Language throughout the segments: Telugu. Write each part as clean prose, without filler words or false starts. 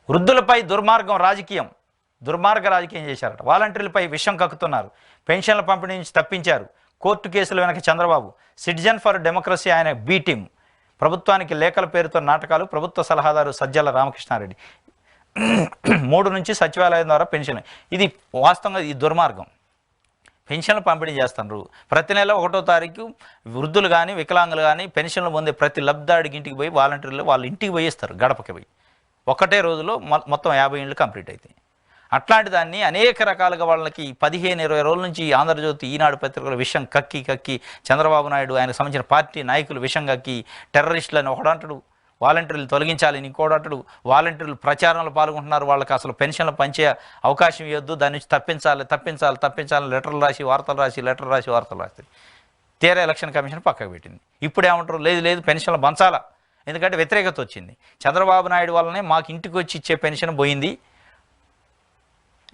వృద్ధులపై దుర్మార్గ రాజకీయం చేశారట. వాలంటీర్లపై విషం కక్కుతున్నారు. పెన్షన్ల పంపిణీ నుంచి తప్పించారు. కోర్టు కేసుల వెనక చంద్రబాబు. సిటిజన్ ఫర్ డెమోక్రసీ ఆయన బి టీం. ప్రభుత్వానికి లేఖల పేరుతో నాటకాలు. ప్రభుత్వ సలహాదారు సజ్జల రామకృష్ణారెడ్డి. 3 నుంచి సచివాలయం ద్వారా పెన్షన్. ఇది వాస్తవంగా ఈ దుర్మార్గం. పెన్షన్లు పంపిణీ చేస్తున్నారు. ప్రతి నెల 1వ తారీఖు వృద్ధులు కానీ వికలాంగులు కానీ పెన్షన్లు పొందే ప్రతి లబ్ధాడికి ఇంటికి పోయి వాలంటీర్లు వాళ్ళ ఇంటికి పోయిస్తారు. గడపకి పోయి ఒకటే రోజులో మొత్తం 50 ఇండ్లు కంప్లీట్ అవుతాయి. అట్లాంటి దాన్ని అనేక రకాలుగా వాళ్ళకి 15-20 రోజుల నుంచి ఆంధ్రజ్యోతి, ఈనాడు పత్రికలు విషం కక్కి చంద్రబాబు నాయుడు ఆయనకు సంబంధించిన పార్టీ నాయకులు విషం కక్కి టెర్రరిస్టులని ఒకడంటాడు, వాలంటీర్లు తొలగించాలని ఇంకోడంటాడు, వాలంటీర్లు ప్రచారంలో పాల్గొంటున్నారు, వాళ్ళకి అసలు పెన్షన్లు పంచే అవకాశం ఇవ్వద్దు, దాని నుంచి తప్పించాలని లెటర్లు రాసి వార్తలు రాసి తీరా ఎలక్షన్ కమిషన్ పక్కకు పెట్టింది. ఇప్పుడు ఏమంటారు, లేదు పెన్షన్లు పంచాలా, ఎందుకంటే వ్యతిరేకత వచ్చింది. చంద్రబాబు నాయుడు వల్లనే మాకు ఇంటికి వచ్చి ఇచ్చే పెన్షన్ పోయింది.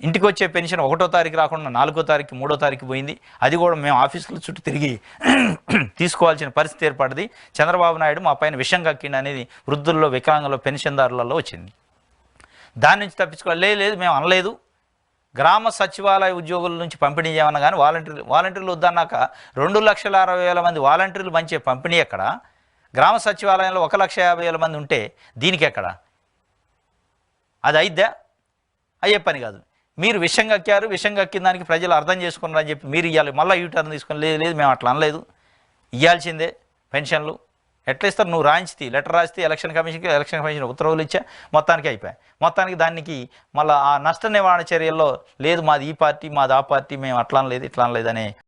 ఇంటికి వచ్చే పెన్షన్ 1వ తారీఖు రాకుండా 4వ తారీఖు 3వ తారీఖు పోయింది. అది కూడా మేము ఆఫీసుల చుట్టూ తిరిగి తీసుకోవాల్సిన పరిస్థితి ఏర్పడింది. చంద్రబాబు నాయుడు మా పైన విషం కక్కిండి అనేది వృద్ధుల్లో, వికలాంగుల్లో, పెన్షన్దారులలో వచ్చింది. దాని నుంచి తప్పించుకోవాలి. లేదు మేము అనలేదు. గ్రామ సచివాలయ ఉద్యోగుల నుంచి పంపిణీ చేయమన్నా కానీ వాలంటీర్లు వద్దన్నాక 2,60,000 మంది వాలంటీర్లు పంచే పంపిణీ ఎక్కడ? గ్రామ సచివాలయంలో 1,50,000 మంది ఉంటే దీనికి ఎక్కడ? అది అయిద్దా? అయ్యే పని కాదు. మీరు విషం కక్కిన దానికి ప్రజలు అర్థం చేసుకున్నారని చెప్పి మీరు ఇవ్వాలి. మళ్ళీ యూటర్న్ తీసుకొని లేదు మేము అట్లా అనలేదు, ఇవ్వాల్సిందే పెన్షన్లు. ఎట్లా ఇస్తారు? నువ్వు లెటర్ రాస్తే ఎలక్షన్ కమిషన్ ఉత్తర్వులు ఇచ్చా, మొత్తానికి అయిపోయాయి. మొత్తానికి దానికి మళ్ళీ ఆ నష్ట నివారణ చర్యల్లో లేదు మాది ఈ పార్టీ మాది ఆ పార్టీ, మేము అట్లా అనలేదు ఇట్లా అనలేదు అనే